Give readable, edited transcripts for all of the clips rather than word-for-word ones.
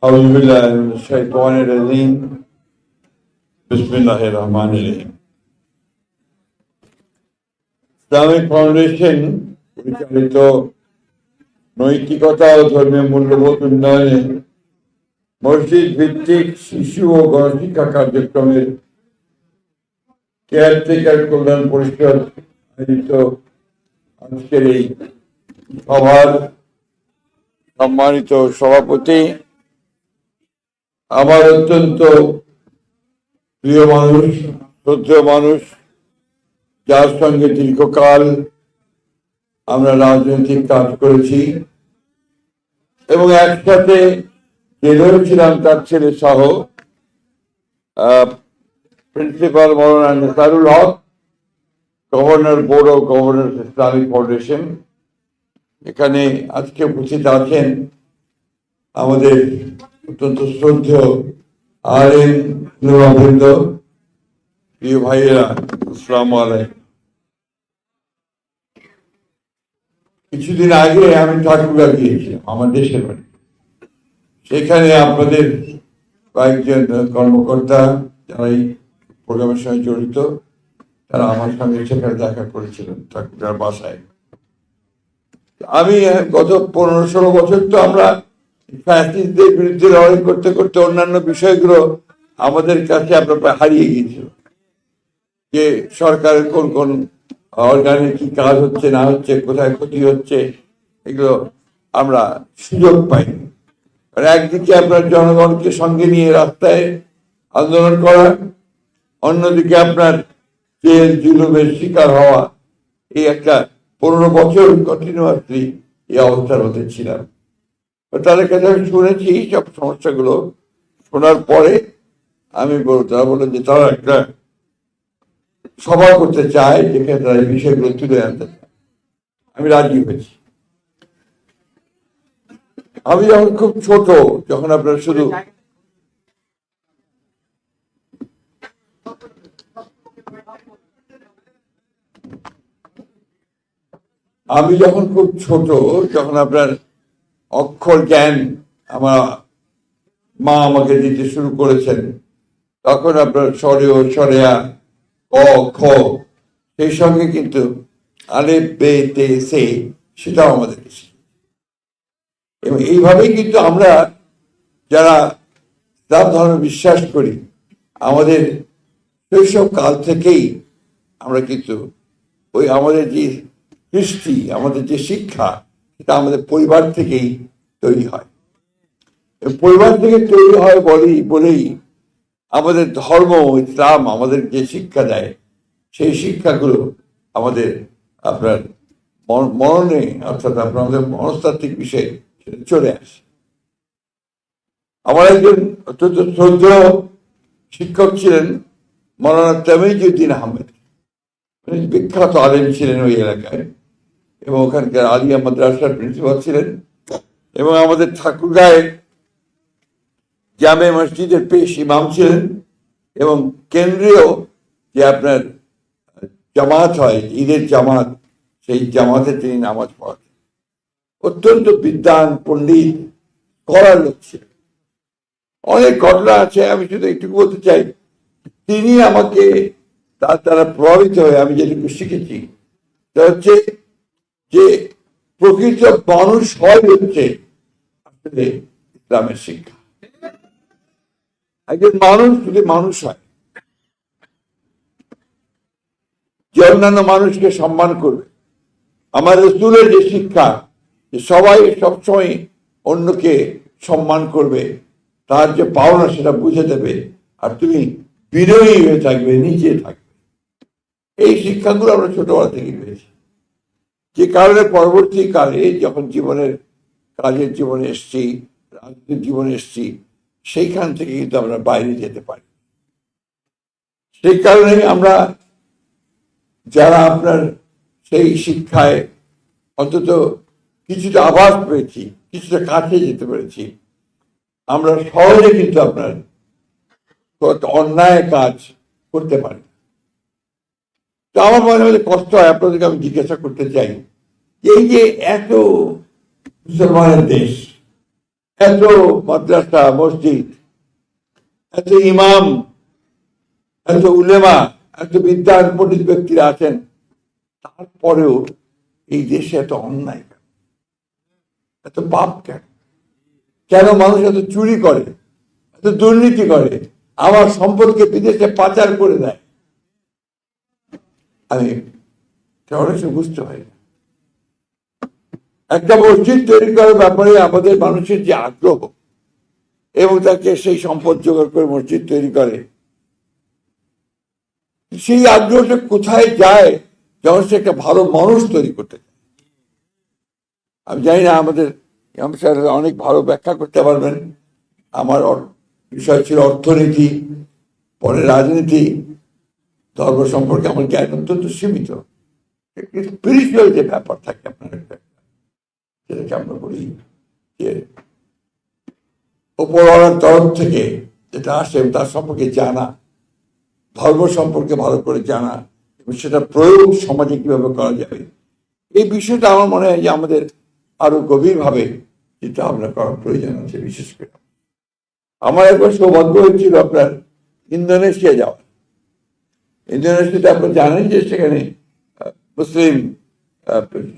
أعوذ بالله من الشيطان الرجيم بسم الله الرحمن الرحيم Islamic foundation পরিচালিত নৈতিকতা ও ধর্মীয় মূল্যবোধ উন্নয়নে মসজিদ ভিত্তিক শিশু ও গণশিক্ষা কার্যক্রমের কেয়ারটেকার কল্যাণ পরিষদ আয়োজিত আজকের এই সভার সম্মানিত সভাপতি, আমার অত্যন্ত প্রিয় মানুষ, শ্রদ্ধেয় মানুষ, যার সঙ্গে দীর্ঘকাল আমরা রাজনৈতিক কাজ করেছি এবং একসাথে জেলেও ছিলাম, তার ছেলে সহ principal Maulana Nesarul Haque, governor board of governor Islamic Foundation. এখানে আজকে উপস্থিত আছেন আমাদের অত্যন্ত শ্রদ্ধেয় আলেম বৃন্দ, প্রিয় ভাইয়েরা, আসসালামু আলাইকুম। কিছুদিন আগে আমি ঠাকুরগাঁ গিয়েছিলাম, আমার দেশের বাড়ি। সেখানে আপনাদের কয়েকজন কর্মকর্তা যারা এই প্রোগ্রামের সঙ্গে জড়িত, তারা আমার সঙ্গে সেখানে দেখা করেছিলেন ঠাকুরগাঁর বাসায়। আমি গত 15-16 বছর তো আমরা ফ্যাসিস্টদের বিরুদ্ধে লড়াই করতে করতে অন্যান্য বিষয়গুলো আমাদের কাছে আপনার হারিয়ে গিয়েছিল, যে সরকারের কোন কোন অর্গানে কি কাজ হচ্ছে না হচ্ছে, কোথায় ক্ষতি হচ্ছে, এগুলো আমরা সুযোগ পাইনি। একদিকে আপনার জনগণকে সঙ্গে নিয়ে রাস্তায় আন্দোলন করা, অন্যদিকে আপনার জেল জুলুমের শিকার হওয়া, এই একটা 15 বছর কন্টিনিউয়াসলি এই অবস্থার মধ্যে ছিলাম। তাদের কাছে আমি শুনেছি সব সমস্যাগুলো। শোনার পরে তারা বললেন যে তারা একটা সভা করতে চায় যেখানে তারা এই বিষয়গুলো তুলে আনতে চায়। আমি রাজি হয়েছি। আমি যখন খুব ছোট, যখন আপনার শুধু যখন আপনার অক্ষর জ্ঞান আমার মা আমাকে দিতে শুরু করেছেন, তখন আপনার স্বরে ও সরেয়া ক খ, সেই সঙ্গে কিন্তু আলেফ বে তে সে, সেটাও আমাদের এবং এইভাবেই কিন্তু আমরা যারা ইসলাম ধর্মে বিশ্বাস করি, আমাদের শৈশব কাল থেকেই আমরা কিন্তু ওই আমাদের যে কৃষ্টি, আমাদের যে শিক্ষা, সেটা আমাদের পরিবার থেকেই তৈরি হয়। পরিবার থেকে তৈরি হয় বলেই আমাদের ধর্ম ইসলাম আমাদের যে শিক্ষা দেয়, সেই শিক্ষাগুলো আমাদের আপনার মননে, অর্থাৎ আপনার আমাদের মনস্তাত্ত্বিক বিষয়ে সেটা চলে আসে। আমার একজন অত্যন্ত শ্রদ্ধেয় শিক্ষক ছিলেন মৌলানা তামিজউদ্দিন আহমেদ। বিখ্যাত আলেম ছিলেন ওই এলাকায় এবং ওখানকার আলিয়া মাদ্রাসার প্রিন্সিপাল ছিলেন এবং আমাদের ঠাকুরগাঁয়ের জামে মসজিদের পেশ ইমাম ছিলেন এবং কেন্দ্রীয় যে আপনার জামাত হয়, ঈদের জামাত, সেই জামাতে তিনি নামাজ পড়াতেন। অত্যন্ত বিদ্বান, পণ্ডিত, করার লোক ছিলেন। অনেক ঘটনা আছে, আমি শুধু একটু বলতে চাই। তিনি আমাকে তার দ্বারা প্রভাবিত হয়ে আমি যেটুকু শিখেছি তা হচ্ছে যে প্রকৃত মানুষ হচ্ছে আসলে ইসলামের শিক্ষা। একজন মানুষ যদি মানুষ হয়, যে অন্যান্য মানুষকে সম্মান করবে, আমার রাসূলের যে শিক্ষা, যে সবাই সবসময় অন্যকে সম্মান করবে, তার যে পাওনা সেটা বুঝে দেবে, আর তুমি বিনয়ী হয়ে থাকবে, নিচে থাকবে, এই শিক্ষাগুলো আমরা ছোটবেলা থেকে পেয়েছি। যে কারণে পরবর্তীকালে যখন কাজের জীবনে এসছি, রাজনৈতিক জীবনে এসছি, সেইখান থেকে কিন্তু আমরা বাইরে যেতে পারি। সেই কারণে আমরা যারা আপনার সেই শিক্ষায় অন্তত কিছুটা আভাস পেয়েছি, কিছুটা কাছে যেতে পেরেছি, আমরা সহজে কিন্তু আপনার অন্যায় কাজ করতে পারি। তো আমার মনে মধ্যে কষ্ট হয়। আপনাদেরকে আমি জিজ্ঞাসা করতে চাই, এই যে এত মুসলমানের দেশ, এত মাদ্রাসা মসজিদ, এত ইমাম, এত উলেমা, এত বিদ্যান পণ্ডিত ব্যক্তিরা আছেন, তারপরেও এই দেশে এত অন্যায় কেন, এত পাপ কেন? কেন মানুষ এত চুরি করে, এত দুর্নীতি করে, আমার সম্পদকে বিদেশে পাচার করে দেয়? আমি অনেক বুঝতে পারি না। একটা মসজিদ তৈরি করার ব্যাপারে আমাদের মানুষের যে আগ্রহ এবং তাকে সেই সম্পদ জোগাড় করে মসজিদ তৈরি করে, সেই আগ্রহটা কোথায় যায় যখন সে একটা ভালো মানুষ তৈরি করতে চায়? আমি জানি না, আমাদের অনেক ভালো ব্যাখ্যা করতে পারবেন। আমার বিষয় ছিল অর্থনীতি, পরে রাজনীতি, ধর্ম সম্পর্কে আমার জ্ঞান অত্যন্ত সীমিত। স্পিরিচুয়াল যে ব্যাপার থাকে আপনার, যেটাকে আমরা বলি যে উপরওয়ালার তরফ থেকে যেটা আসে তার সম্পর্কে জানা, ধর্ম সম্পর্কে ভালো করে জানা এবং সেটা প্রয়োগ সমাজে কিভাবে করা যাবে, এই বিষয়টা আমার মনে হয় যে আমাদের আরো গভীরভাবে চিন্তা ভাবনা করার প্রয়োজন আছে। বিশেষ করে আমার একবার সৌভাগ্য হয়েছিল আপনার ইন্দোনেশিয়া যাওয়া। ইন্দোনেশিয়াতে আপনারা জানেন যে সেখানে মুসলিম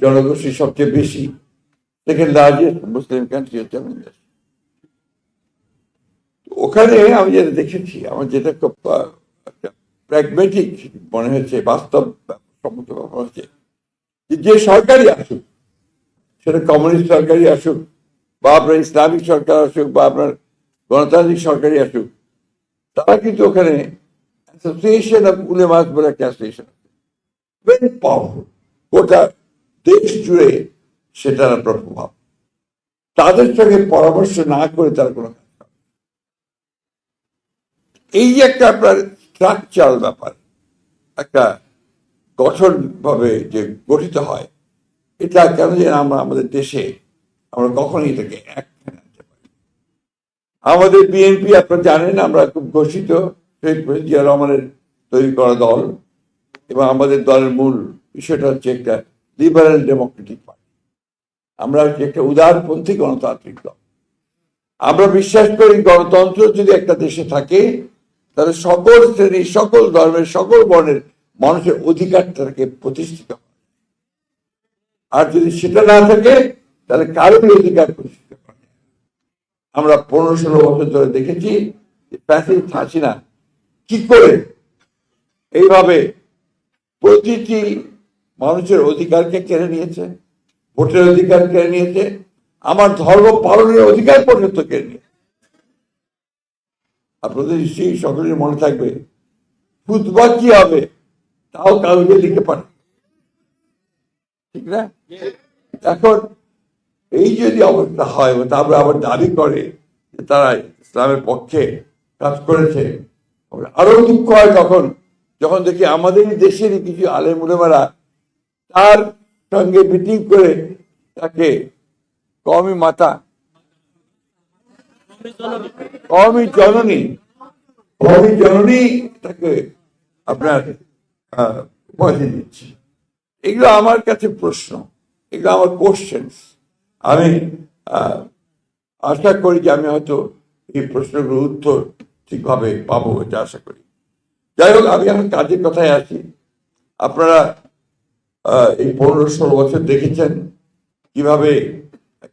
জনগোষ্ঠী সবচেয়ে বেশি, সেখানে লার্জেস্ট মুসলিম কান্ট্রি হচ্ছে বাংলাদেশ। ওখানে আমি যেটা দেখেছি, আমার যেটা খুব প্র্যাগমেটিক মনে হয়েছে, বাস্তব সম্মত ব্যাপার হচ্ছে যে সরকারই আসুক, সেটা কমিউনিস্ট সরকারই আসুক বা আপনার ইসলামিক সরকার আসুক বা আপনার গণতান্ত্রিক সরকারই আসুক, তারা কিন্তু ওখানে অ্যাসোসিয়েশন অফ উলেমাস বলে একটা অ্যাসোসিয়েশন আছে, ভেরি পাওয়ারফুল, গোটা দেশ জুড়ে সেটার আপনার প্রভাব। তাদের সঙ্গে পরামর্শ না করে তারা কোনো কাজ করে। এই যে একটা আপনার স্ট্রাকচারাল ব্যাপার, একটা গঠন ভাবে যে গঠিত হয়, এটা কেন যেন আমরা আমাদের দেশে আমরা কখনোই এটাকে একখানে আনতে পারি। আমাদের বিএনপি আপনারা জানেন, আমরা খুব ঘোষিত শেখ জিয়া রহমানের তৈরি করা দল, এবং আমাদের দলের মূল বিষয়টা হচ্ছে একটা লিবারেল ডেমোক্রেটিক পার্টি। আমরা হচ্ছে একটা উদারপন্থী গণতান্ত্রিক দল। আমরা বিশ্বাস করি গণতন্ত্র যদি একটা দেশে থাকে তাহলে সকল শ্রেণী, সকল ধর্মের, সকল বর্ণের মানুষের অধিকারটাকে প্রতিষ্ঠিত হয়। আর যদি সেটা না থাকে তাহলে কারোর অধিকার প্রতিষ্ঠিত হয়। আমরা 15-16 বছর ধরে দেখেছি যে প্যাসিস্ট হাসিনা কি করে এইভাবে প্রতিটি মানুষের অধিকারকে কেড়ে নিয়েছে, ভোটের অধিকার কেড়ে নিয়েছে, আমার ধর্ম পালনের অধিকার পর্যন্ত কেড়ে নিয়েছে। আপনাদের নিশ্চয়ই সকলের মনে থাকবে, খুতবা কি হবে তাও কাউকে লিখে পারে, ঠিক না? এখন এই যদি অবস্থা হয়, তারপরে আবার দাবি করে যে তারা ইসলামের পক্ষে কাজ করেছে, আরো দুঃখ হয় তখন যখন দেখি আমাদের দেশেরই কিছু আলেম উলেমারা তার সঙ্গে মিটিং করে তাকে কওমি মাতা, কওমি জননী তাকে আপনার উপাধি দিচ্ছে। এগুলো আমার কাছে প্রশ্ন, এগুলো আমার কোশ্চেন্স। আমি আশা করি যে আমি হয়তো এই প্রশ্নগুলোর উত্তর ঠিকভাবে পাবো, এটা আশা করি। যাই হোক, আমি এখন কাজের কথায় আসি। আপনারা এই 15-16 বছর দেখেছেন কিভাবে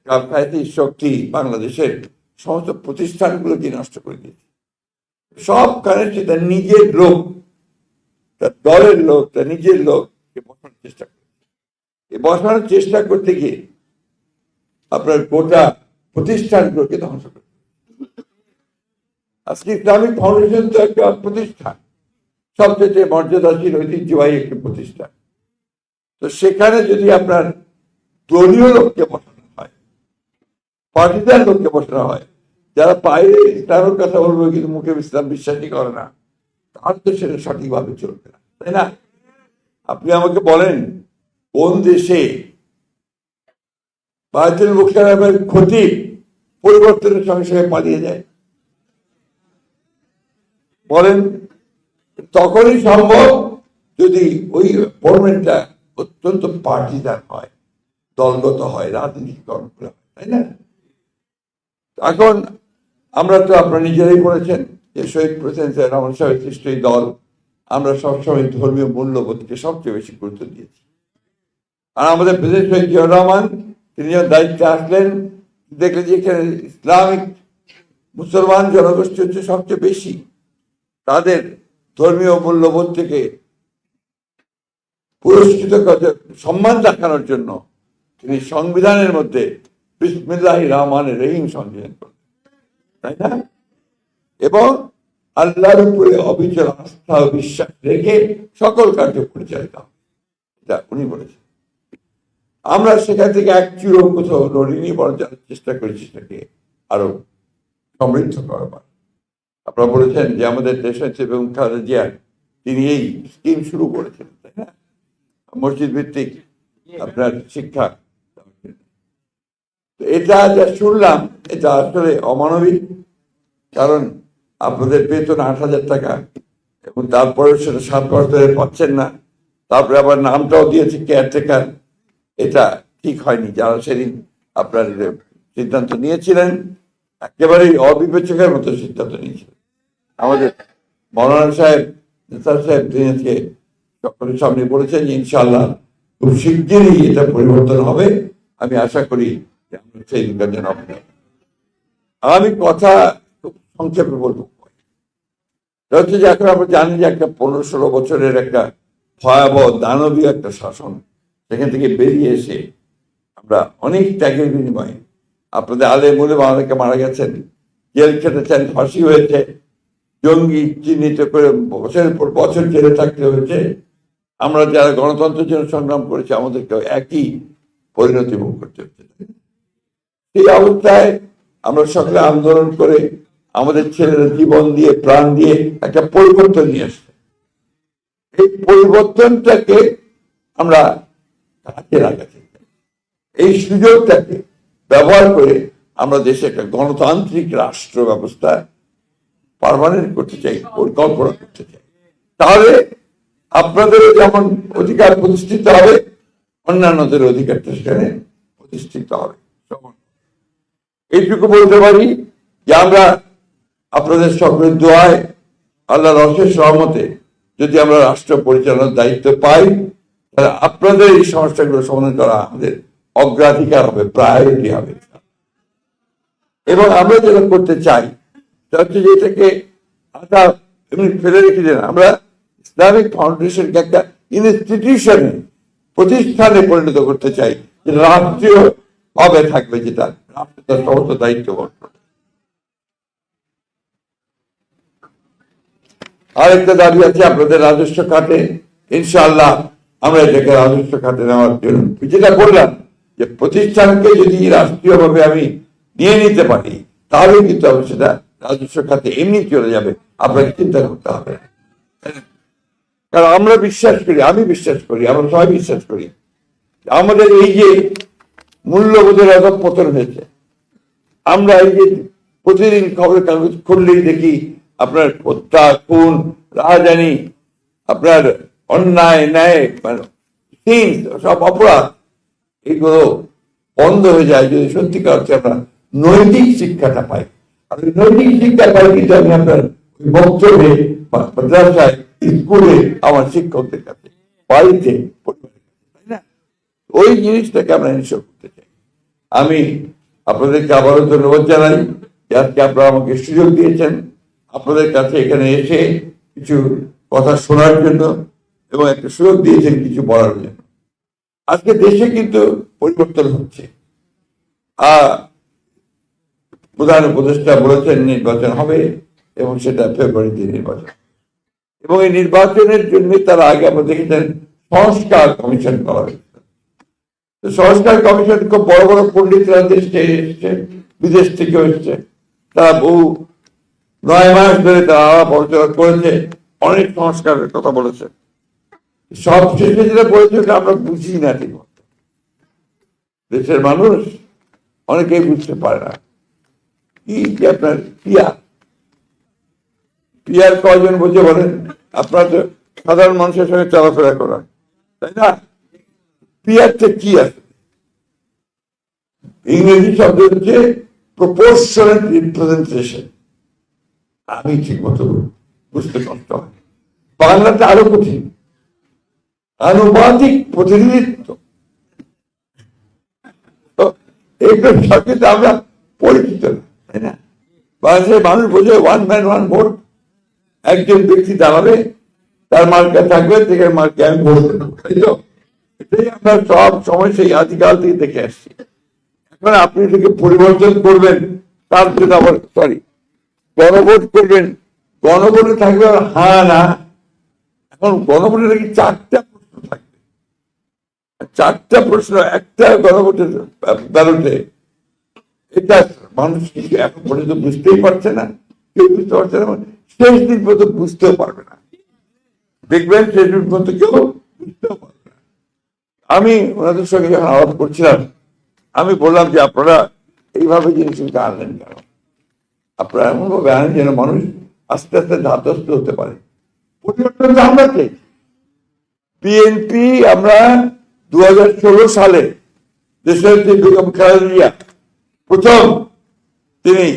রাজনৈতিক শক্তি বাংলাদেশের সমস্ত প্রতিষ্ঠানগুলোকে নষ্ট করে দিয়েছে। সবখানে সেটা নিজের লোক, তার দলের লোক, তার নিজের লোককে বসানোর চেষ্টা করে। এই বসানোর চেষ্টা করতে গিয়ে আপনার গোটা প্রতিষ্ঠানগুলোকে ধ্বংস করে। আজকে ইসলামিক ফাউন্ডেশন তো একটা প্রতিষ্ঠান, সবচেয়ে মর্যাদাশীল ঐতিহ্যবাহী একটি প্রতিষ্ঠান। তো সেখানে যদি আপনার দলীয় লোককে বসানো হয়, পার্টিদার লোককে বসানো হয়, যারা বাইরে ইসলামের কথা বলবে কিন্তু মুখে ইসলাম বিশ্বাসই করে না, তাহলে তো সেটা সঠিকভাবে চলবে না, তাই না? আপনি আমাকে বলেন কোন দেশে বায়তুল মুকাররমের খতিব পরিবর্তনের সঙ্গে সঙ্গে পালিয়ে যায়? বলেন। তখনই সম্ভব যদি ওই ফরম্যাটটা অত্যন্ত পার্টিদার হয়, দলগত হয়, রাজনীতিকরণ হয়, তাই না? এখন আমরা তো আপনারা নিজেরাই বলেছেন যে শহীদ প্রেসিডেন্ট রহমান সাহেবের সৃষ্ট এই দল আমরা সবসময় ধর্মীয় মূল্যবোধকে সবচেয়ে বেশি গুরুত্ব দিয়েছি। আর আমাদের প্রেসিডেন্ট শহীদ জিয়াউর রহমান তিনি যখন দায়িত্বে আসলেন দেখলেন যে এখানে ইসলামিক মুসলমান জনগোষ্ঠী হচ্ছে সবচেয়ে বেশি, তাদের ধর্মীয় মূল্যবোধ থেকে পুরস্কৃত করতে সম্মান দেখানোর জন্য তিনি সংবিধানের মধ্যে বিসমিল্লাহির রহমানির রহিম সংযোজন করলেন, তাই না? এবং আল্লাহর উপরে অবিচল আস্থা ও বিশ্বাস রেখে সকল কার্য পরিচালিত হবে, এটা উনি বলেছেন। আমরা সেখান থেকে এক চূড়ো কোথাও লড়িনি, বরং জানার চেষ্টা করেছি সেটাকে আরো সমৃদ্ধ করবার। আপনারা বলেছেন যে আমাদের দেশনেত্রী বেগম খালেদা জিয়া তিনি এই স্কিম শুরু করেছেন, তাই না? মসজিদ ভিত্তিক আপনার শিক্ষা, এটা যা শুনলাম এটা আসলে অমানবিক। কারণ আপনাদের বেতন 8,000 টাকা এবং তারপরে সেটা 7 বছর ধরে পাচ্ছেন না, তারপরে আবার নামটাও দিয়েছে কেয়ারটেকার। এটা ঠিক হয়নি। যারা সেদিন আপনার সিদ্ধান্ত নিয়েছিলেন একেবারেই অবিবেচকের মতো সিদ্ধান্ত নিয়েছিলেন। আমাদের মৌলানা সাহেব, নেতা সাহেব দিনেকে সকলের সামনে বলেছেন যে ইনশাআল্লাহ খুব শিগগিরই এটা পরিবর্তন হবে। আমি আশা করি যে আমরা সেই দিনটার জন্য অপেক্ষা। আমি কথা খুব সংক্ষেপে বলবো, হচ্ছে যে এখন আমরা জানি যে একটা 15-16 বছরের একটা ভয়াবহ দানবীয় একটা শাসন, সেখান থেকে বেরিয়ে এসে আমরা অনেক ত্যাগের বিনিময়ে আপনাদের আলে বলে আমাদেরকে মারা গেছেন, জেল খেটেছেন, ফাঁসি হয়েছে, জঙ্গি চিহ্নিত করে বছরের পর বছর জেলে থাকতে হয়েছে। আমরা যারা গণতন্ত্রের জন্য সংগ্রাম করেছি আমাদেরকে একই পরিণতি ভোগ করতে হচ্ছে। এই অবস্থায় আমরা সকলে আন্দোলন করে আমাদের ছেলেরা জীবন দিয়ে প্রাণ দিয়ে একটা পরিবর্তন নিয়ে আসছে। এই পরিবর্তনটাকে আমরা কাজে লাগাতে চাই, এই সুযোগটাকে ব্যবহার করে আমরা দেশে একটা গণতান্ত্রিক রাষ্ট্র ব্যবস্থা পার্মানেন্ট করতে চাই, পরিকল্পনা করতে চাই। তাহলে আপনাদের যেমন অধিকার প্রতিষ্ঠিত হবে, অন্যান্যদের অধিকারটা সেখানে প্রতিষ্ঠিত হবে। এইটুকু বলতে পারি যে আমরা আপনাদের সকলের দোয়ায়, আল্লাহর অশেষ রহমতে যদি আমরা রাষ্ট্র পরিচালনার দায়িত্ব পাই, তাহলে আপনাদের এই সমস্যাগুলো সমাধান করা আমাদের অগ্রাধিকার হবে, প্রায়োরিটি হবে। এবং আমরা যেটা করতে চাই তা হচ্ছে যে এটাকে এমনি ফেলে রেখে দেন, আমরা ইসলামিক ফাউন্ডেশনকে একটা ইনস্টিটিউশনে, প্রতিষ্ঠানে পরিণত করতে চাই, যে রাষ্ট্রীয় ভাবে থাকবে, যেটা রাষ্ট্রের সমস্ত দায়িত্ব বহন করবে। আরেকটা দাবি আছে আপনাদের রাজস্ব খাতে, ইনশাআল্লাহ আমরা এটাকে রাজস্ব খাতে নেওয়ার জন্য যেটা বললাম যে প্রতিষ্ঠানকে যদি রাষ্ট্রীয় ভাবে আমি নিয়ে নিতে পারি তাহলে কিন্তু সেটা রাজস্ব খাতে এমনি চলে যাবে, আপনাকে চিন্তা করতে হবে। কারণ আমরা বিশ্বাস করি, আমি বিশ্বাস করি, আমরা সবাই বিশ্বাস করি, আমাদের এই যে মূল্যবোধের অধঃপতন হয়েছে, আমরা এই যে প্রতিদিন খবরের কাগজ খুললেই দেখি আপনার হত্যা, খুন, রাহাজানি, আপনার অন্যায়, ন্যায়, সব অপরাধ, এগুলো বন্ধ হয়ে যায় যদি সত্যিকার অর্থে আমরা নৈতিক শিক্ষাটা পাই। আর ওই নৈতিক শিক্ষা পাই কিন্তু আমি আপনার বক্তব্যে, মাদ্রাসায়, স্কুলে, আমার শিক্ষকদের কাছে, বাড়িতে, তাই না? ওই জিনিসটাকে আমরা এনশিওর করতে চাই। আমি আপনাদেরকে আবারও ধন্যবাদ জানাই যে আজকে আপনারা আমাকে সুযোগ দিয়েছেন আপনাদের কাছে এখানে এসে কিছু কথা শোনার জন্য, এবং একটা সুযোগ দিয়েছেন কিছু বলার জন্য। আজকে দেশে কিন্তু পরিবর্তন হচ্ছে। প্রধান উপদেষ্টা বলেছেন নির্বাচন হবে, এবং সেটা ফেব্রুয়ারিতে নির্বাচন, এবং এই নির্বাচনের জন্য তারা আগে আমরা দেখেছেন সংস্কার কমিশন করা হয়েছে। সংস্কার কমিশন খুব বড় বড় পণ্ডিতরা দেশে এসছে, বিদেশ থেকে এসছে, তারা বহু 9 মাস ধরে তারা আলোচনা করেছে, অনেক সংস্কারের কথা বলেছে। সব শেষে যেটা বলেছে আমরা বুঝি না ঠিক মতো, দেশের মানুষ অনেকেই বুঝতে পারে না কি যে আপনার পিয়ার কয়জন বুঝে বলেন? আপনার তো সাধারণ মানুষের সঙ্গে চলাফেরা করা, তাই না? পিয়ারটা কি আছে? ইংরেজি শব্দ হচ্ছে প্রপোর্শনাল রিপ্রেজেন্টেশন আমি ঠিক মতো বুঝতে কষ্ট হয়। বাংলাটা আরো কঠিন, আনুপাতিক প্রতিনিধিত্ব, এইগুলোর সাথে আমরা পরিচিত না, তাই না? বাংলাদেশের মানুষ বোঝে ওয়ান ম্যান ওয়ান ভোট, একজন ব্যক্তি দাঁড়াবে, তার মার্কা থাকবে, থেকে মার্কে আমি ভোট দেবো, তাই তো? এটাই আমরা সব সময় সেই আদিকাল থেকে দেখে আসছি। এখন আপনি এটাকে পরিবর্তন করবেন, তার জন্য আবার গণভোট করবেন, গণভোটে থাকবে হ্যাঁ না। এখন গণভোটে নাকি 4টা প্রশ্ন থাকবে, 4টা প্রশ্ন একটা গণভোটের ব্যালটে। এটা মানুষ কিছু এখন পর্যন্ত বুঝতেই পারছে না, কেউ বুঝতে পারছে না, শেষ দিন পর্যন্ত বুঝতেও পারবে না। দেখবেন শেষ দিন পর্যন্ত কেউ বুঝতেও পারবে না। আমি ওনাদের সঙ্গে যখন আলাপ করছিলাম, আমি বললাম যে আপনারা এইভাবে জিনিসটা আনলেন কেন? আপনারা এমন ভাবে আনেন যেন মানুষ আস্তে আস্তে ধাতস্থ হতে পারে। পরিবর্তন আমরা চাই। বিএনপি আমরা 2016 সালে দেশের যে বেগম খালেদা জিয়া প্রথম তিনি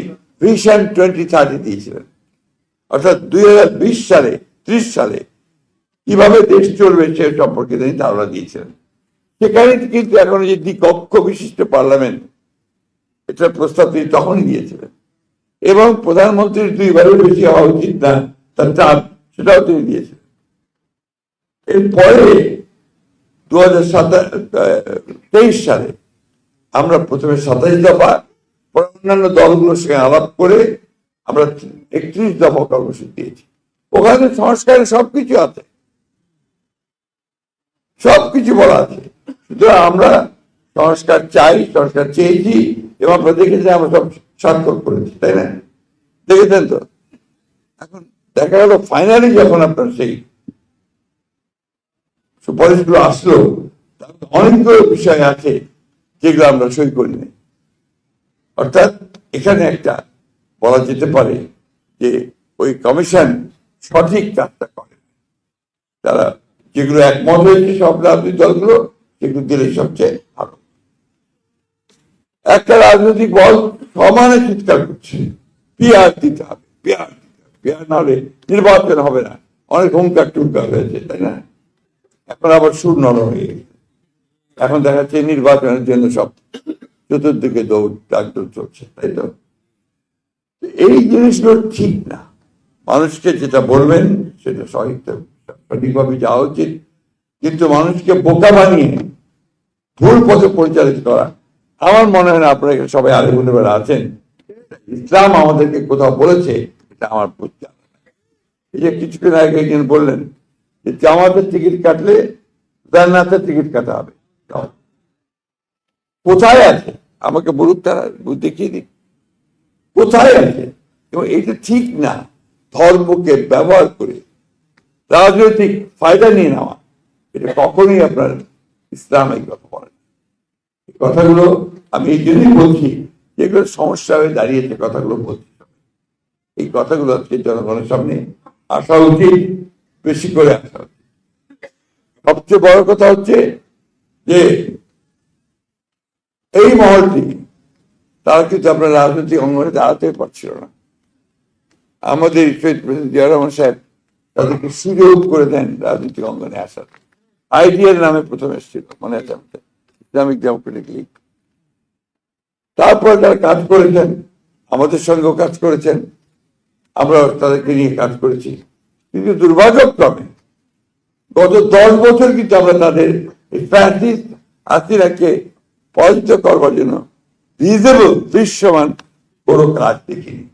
ভিশন 2030 দিয়েছিলেন, অর্থাৎ 2020 সালে 30 সালে কিভাবে দেশ চলবে সে সম্পর্কে তিনি ধারণা দিয়েছিলেন। সেখানে কিন্তু এখন যে দ্বিকক্ষ বিশিষ্ট পার্লামেন্ট, এটার প্রস্তাব তিনি তখনই দিয়েছিলেন, এবং প্রধানমন্ত্রীর 2বারের বেশি হওয়া উচিত না তার চাপ, সেটাও তিনি দিয়েছিলেন। এরপরে 2023 সালে আমরা প্রথমে 27 দফা, অন্যান্য দলগুলোর সঙ্গে আলাপ করে আমরা 31 দফা কর্মসূচি দিয়েছি। ওখানে সংস্কারের সবকিছু আছে, সবকিছু বলা আছে। সুতরাং আমরা সংস্কার চাই, সংস্কার চেয়েছি, এবং আমরা দেখেছি আমরা সব স্বাক্ষর করেছি, তাই না? দেখেছেন তো? এখন দেখা গেল ফাইনালি যখন আপনার সেই সুপারিশগুলো আসলো, অনেকগুলো বিষয় আছে যেগুলো আমরা সই করিনি। অর্থাৎ এখানে একটা বলা যেতে পারে যে ওই কমিশন সঠিক কাজটা করে। তারা যেগুলো একমত হয়েছে সব রাজনৈতিক দলগুলো, সেগুলো দিলে সবচেয়ে ভালো। একটা রাজনৈতিক দল সমানে চিৎকার করছে পিআর দিতে হবে, পিআর দিতে হবে, পিআর না হলে নির্বাচন হবে না। অনেক হুঙ্কার টুঙ্কার হয়েছে, তাই না? এখন আবার সুর নরম হয়ে গেছে। এখন দেখা যাচ্ছে নির্বাচনের জন্য সব চতুর্দিকে দৌড় ডাকদৌড় চলছে, তাই তো? এই জিনিসগুলো ঠিক না। মানুষকে যেটা বলবেন সেটা সঠিকভাবে যাওয়া উচিত, কিন্তু মানুষকে বোকা বানিয়ে ভুল পথে পরিচালিত করা আমার মনে হয় না। আপনারা এখানে সবাই আলিমুল্লাহ আছেন, ইসলাম আমাদেরকে কোথাও বলেছে এটা আমার বুঝতে হবে। এই যে কিছুক্ষণ আগে একজন বললেন যে জামাতের টিকিট কাটলে জান্নাতের টিকিট কাটা হবে, কোথায় আছে আমাকে বলুক, তারা দেখিয়ে দিক কোথায় আছে। এবং এটা ঠিক না, ধর্মকে ব্যবহার করে রাজনৈতিক ফায়দা নিয়ে নেওয়া, এটা কখনোই আপনার ইসলাম এই কথা বলে। এই কথাগুলো আমি এই জন্যই বলছি, যেগুলো সমস্যা হয়ে দাঁড়িয়েছে কথাগুলো বলছি। এই কথাগুলো আজকে জনগণের সামনে আসা উচিত, বেশি করে আসা উচিত। সবচেয়ে বড় কথা হচ্ছে যে এই মহলটি তারা কিন্তু আপনার রাজনৈতিক অঙ্গনে দাঁড়াতে পারছিল না। আমাদের শহীদ প্রেসিডেন্ট জিয়া রহমান সাহেব তাদেরকে সুযোগ করে দেন রাজনৈতিক অঙ্গনে আসার। আইডিয়ার নামে প্রথম এসেছিল, মনে আছে আমাদের, ইসলামিক ডেমোক্রেটিক লীগ। তারপর তারা কাজ করেছেন, আমাদের সঙ্গেও কাজ করেছেন, আমরা তাদেরকে নিয়ে কাজ করেছি। কিন্তু দুর্ভাগ্যক্রমে গত 10 বছর কিন্তু আমরা তাদের ফ্যাসিস্ট হাসিনাকে পরাজিত করবার জন্য ভিজিবল দৃশ্যমান কোনো কাজ দেখিনি।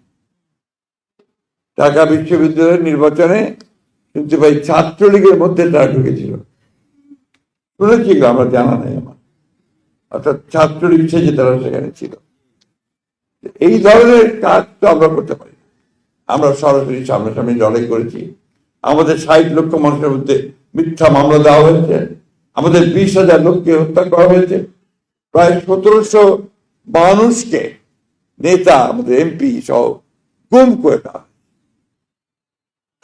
ঢাকা বিশ্ববিদ্যালয়ের নির্বাচনে কিন্তু ভাই ছাত্রলীগের মধ্যে তারা ঢুকেছিল, শুনেছি, আমার জানা নেই আমার। অর্থাৎ ছাত্রলীগ সেজে তারা সেখানে ছিল। এই ধরনের কাজ তো আমরা করতে পারি। আমরা সরাসরি সামনাসামনি লড়াই করেছি। আমাদের 60 লক্ষ মানুষের মধ্যে মিথ্যা মামলা দেওয়া হয়েছে, আমাদের 20,000 লোককে হত্যা করা হয়েছে, প্রায় 1700 মানুষকে, নেতা, আমাদের এমপি সহ গুম করে দেওয়া।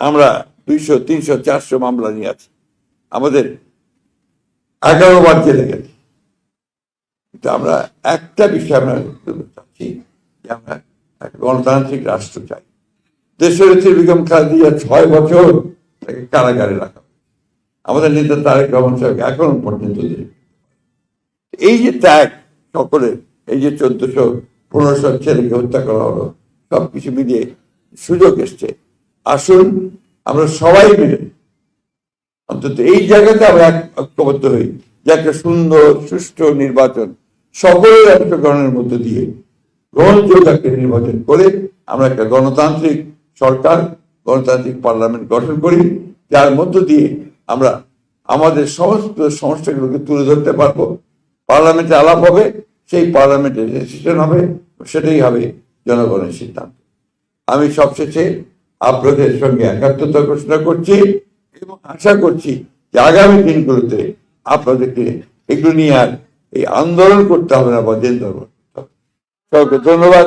আমরা 200, 300, 400 মামলা নিয়ে আছি, আমাদের 11 বার জেলে গেছি। কিন্তু আমরা একটা বিষয় আমরা চাচ্ছি, যে আমরা একটা গণতান্ত্রিক রাষ্ট্র চাই। দেশনেত্রী বেগম খালেদা 6 বছর তাকে কারাগারে রাখা, আমাদের নেতা তারেক রহমান সাহেব এখনো পর্যন্ত এই যে ত্যাগ সকলের, এই যে 1400-1500 ছেলেকে হত্যা করা হলো, সবকিছু মিলিয়ে সুযোগ এসছে। আসুন আমরা সবাই মিলে অন্তত এই জায়গাতে আমরা ঐক্যবদ্ধ হই যে একটা সুন্দর সুষ্ঠু নির্বাচন সকলের অংশগ্রহণের মধ্যে দিয়ে গ্রহণযোগ্য একটা নির্বাচন করে আমরা একটা গণতান্ত্রিক সরকার, গণতান্ত্রিক পার্লামেন্ট গঠন করি, যার মধ্য দিয়ে আমরা আমাদের সমস্ত সমস্যাগুলোকে তুলে ধরতে পারবো। পার্লামেন্টে আলাপ হবে, সেই পার্লামেন্টে ডিসিশন হবে, সেটাই হবে জনগণের সিদ্ধান্ত। আমি সবশেষে আপনাদের সঙ্গে একাত্মতা ঘোষণা করছি এবং আশা করছি যে আগামী দিনগুলোতে আপনাদেরকে এগুলো নিয়ে আর এই আন্দোলন করতে হবে না বা দিন ধর্ম করতে হবে। সবাইকে ধন্যবাদ।